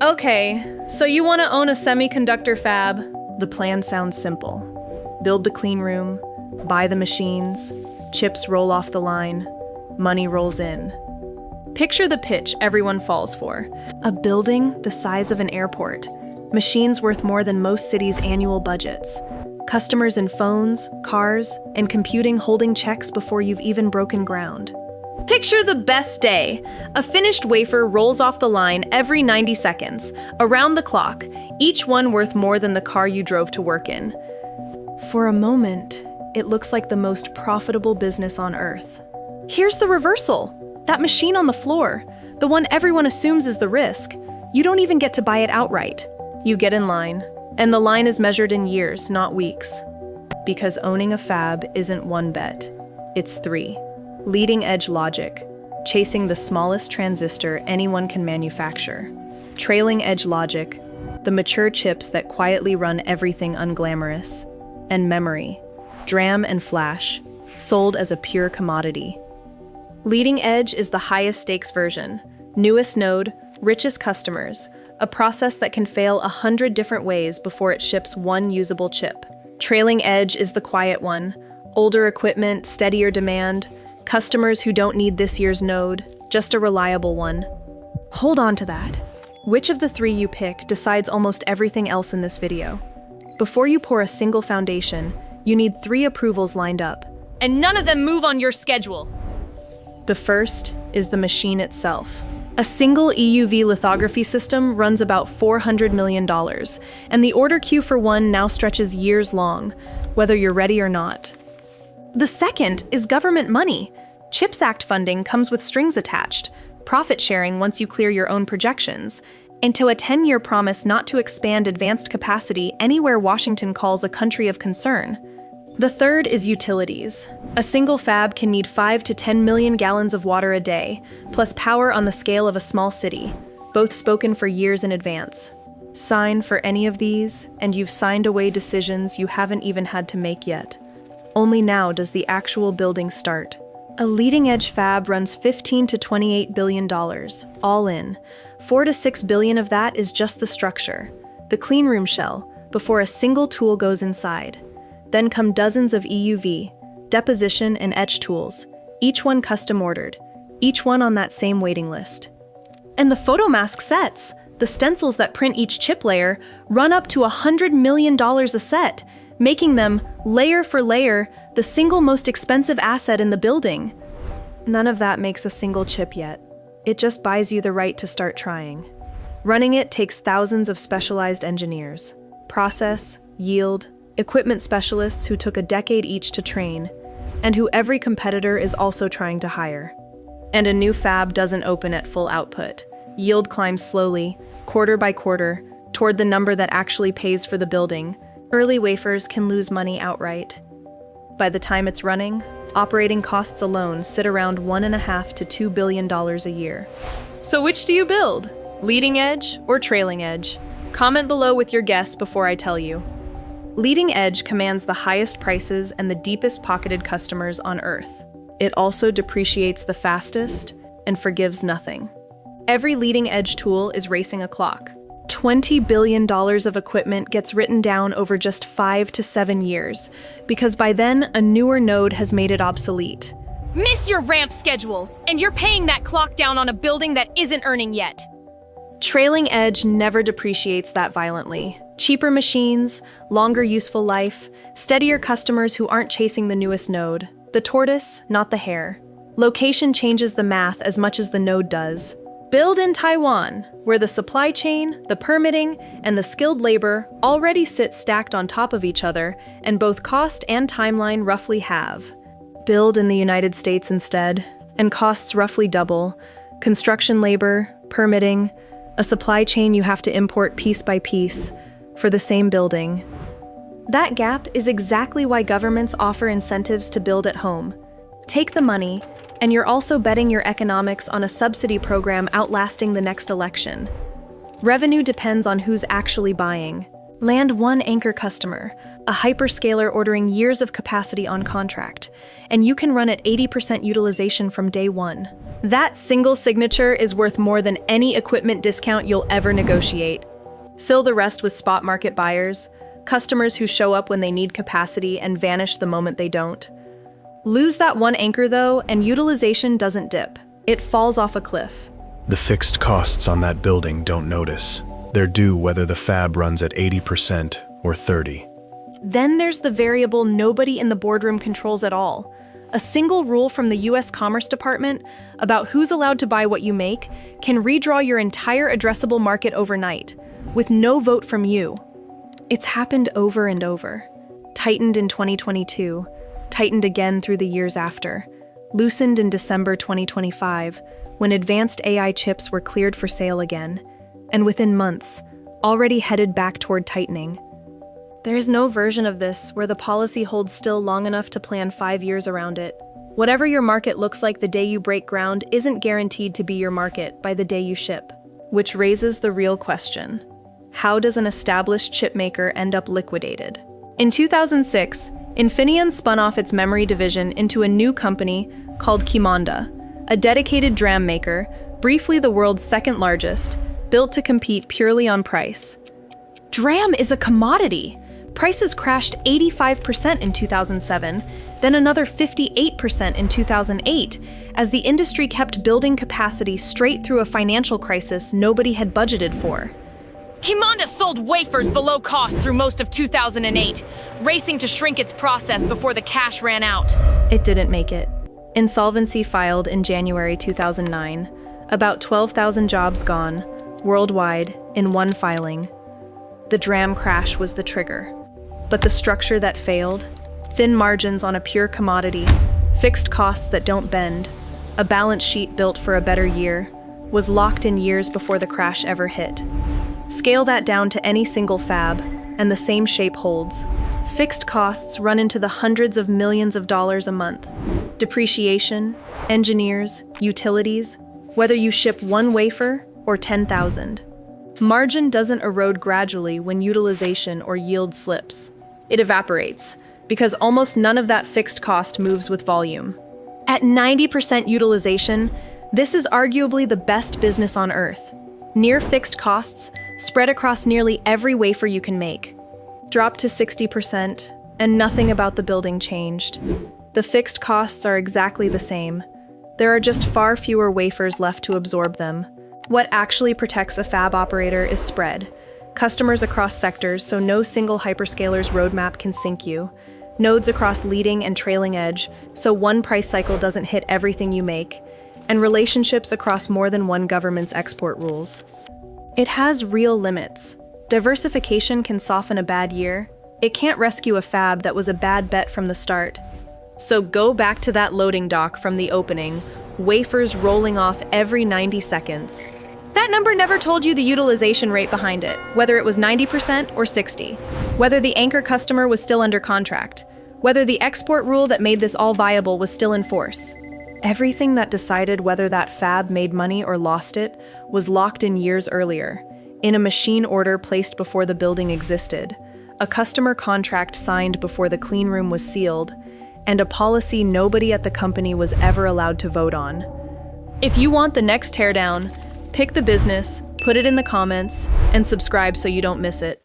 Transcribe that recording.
Okay, so you want to own a semiconductor fab? The plan sounds simple. Build the clean room, buy the machines, chips roll off the line, money rolls in. Picture the pitch everyone falls for. A building the size of an airport, machines worth more than most cities' annual budgets, customers in phones, cars, and computing holding checks before you've even broken ground. Picture the best day. A finished wafer rolls off the line every 90 seconds, around the clock, each one worth more than the car you drove to work in. For a moment, it looks like the most profitable business on earth. Here's the reversal. That machine on the floor, the one everyone assumes is the risk, you don't even get to buy it outright. You get in line, and the line is measured in years, not weeks. Because owning a fab isn't one bet, it's three. Leading-edge logic, chasing the smallest transistor anyone can manufacture. Trailing-edge logic, the mature chips that quietly run everything unglamorous. And memory, DRAM and flash, sold as a pure commodity. Leading edge is the highest stakes version, newest node, richest customers, a process that can fail 100 different ways before it ships one usable chip. Trailing edge is the quiet one, older equipment, steadier demand, customers who don't need this year's node, just a reliable one. Hold on to that. Which of the three you pick decides almost everything else in this video. Before you pour a single foundation, you need 3 approvals lined up. And none of them move on your schedule. The first is the machine itself. A single EUV lithography system runs about $400 million, and the order queue for one now stretches years long, whether you're ready or not. The second is government money. CHIPS Act funding comes with strings attached, profit sharing once you clear your own projections, and to a 10-year promise not to expand advanced capacity anywhere Washington calls a country of concern. The third is utilities. A single fab can need 5 to 10 million gallons of water a day, plus power on the scale of a small city, both spoken for years in advance. Sign for any of these, and you've signed away decisions you haven't even had to make yet. Only now does the actual building start. A leading-edge fab runs $15 to $28 billion, all in. 4 to 6 billion of that is just the structure, the clean room shell, before a single tool goes inside. Then come dozens of EUV, deposition and etch tools, each one custom ordered, each one on that same waiting list. And the photomask sets, the stencils that print each chip layer, run up to $100 million a set, making them, layer for layer, the single most expensive asset in the building. None of that makes a single chip yet. It just buys you the right to start trying. Running it takes thousands of specialized engineers, process, yield, equipment specialists who took a decade each to train, and who every competitor is also trying to hire. And a new fab doesn't open at full output. Yield climbs slowly, quarter by quarter, toward the number that actually pays for the building. Early wafers can lose money outright. By the time it's running, operating costs alone sit around $1.5 to $2 billion a year. So which do you build? Leading edge or trailing edge? Comment below with your guess before I tell you. Leading edge commands the highest prices and the deepest pocketed customers on Earth. It also depreciates the fastest and forgives nothing. Every leading edge tool is racing a clock. $20 billion of equipment gets written down over just 5 to 7 years, because by then a newer node has made it obsolete. Miss your ramp schedule, and you're paying that clock down on a building that isn't earning yet. Trailing edge never depreciates that violently. Cheaper machines, longer useful life, steadier customers who aren't chasing the newest node. The tortoise, not the hare. Location changes the math as much as the node does. Build in Taiwan, where the supply chain, the permitting, and the skilled labor already sit stacked on top of each other, and both cost and timeline roughly halve. Build in the United States instead, and costs roughly double. Construction labor, permitting, a supply chain you have to import piece by piece for the same building. That gap is exactly why governments offer incentives to build at home. Take the money, and you're also betting your economics on a subsidy program outlasting the next election. Revenue depends on who's actually buying. Land one anchor customer, a hyperscaler ordering years of capacity on contract, and you can run at 80% utilization from day one. That single signature is worth more than any equipment discount you'll ever negotiate. Fill the rest with spot market buyers, customers who show up when they need capacity and vanish the moment they don't. Lose that one anchor though, and utilization doesn't dip. It falls off a cliff. The fixed costs on that building don't notice. They're due whether the fab runs at 80% or 30%. Then there's the variable nobody in the boardroom controls at all. A single rule from the US Commerce Department about who's allowed to buy what you make can redraw your entire addressable market overnight, with no vote from you. It's happened over and over. Tightened in 2022, tightened again through the years after, loosened in December 2025, when advanced AI chips were cleared for sale again, and within months, already headed back toward tightening. There is no version of this where the policy holds still long enough to plan 5 years around it. Whatever your market looks like the day you break ground isn't guaranteed to be your market by the day you ship. Which raises the real question: how does an established chipmaker end up liquidated? In 2006, Infineon spun off its memory division into a new company called Qimonda, a dedicated DRAM maker, briefly the world's second largest, built to compete purely on price. DRAM is a commodity. Prices crashed 85% in 2007, then another 58% in 2008, as the industry kept building capacity straight through a financial crisis nobody had budgeted for. Qimonda sold wafers below cost through most of 2008, racing to shrink its process before the cash ran out. It didn't make it. Insolvency filed in January 2009. About 12,000 jobs gone, worldwide, in one filing. The DRAM crash was the trigger. But the structure that failed, thin margins on a pure commodity, fixed costs that don't bend, a balance sheet built for a better year, was locked in years before the crash ever hit. Scale that down to any single fab, and the same shape holds. Fixed costs run into the hundreds of millions of dollars a month. Depreciation, engineers, utilities, whether you ship one wafer or 10,000. Margin doesn't erode gradually when utilization or yield slips. It evaporates, because almost none of that fixed cost moves with volume. At 90% utilization, this is arguably the best business on earth. Near fixed costs spread across nearly every wafer you can make. Drop to 60%, and nothing about the building changed. The fixed costs are exactly the same. There are just far fewer wafers left to absorb them. What actually protects a fab operator is spread. Customers across sectors, so no single hyperscaler's roadmap can sink you. Nodes across leading and trailing edge, so one price cycle doesn't hit everything you make. And relationships across more than one government's export rules. It has real limits. Diversification can soften a bad year. It can't rescue a fab that was a bad bet from the start. So go back to that loading dock from the opening, wafers rolling off every 90 seconds. That number never told you the utilization rate behind it, whether it was 90% or 60%, whether the anchor customer was still under contract, whether the export rule that made this all viable was still in force. Everything that decided whether that fab made money or lost it was locked in years earlier, in a machine order placed before the building existed, a customer contract signed before the clean room was sealed, and a policy nobody at the company was ever allowed to vote on. If you want the next teardown, pick the business, put it in the comments, and subscribe so you don't miss it.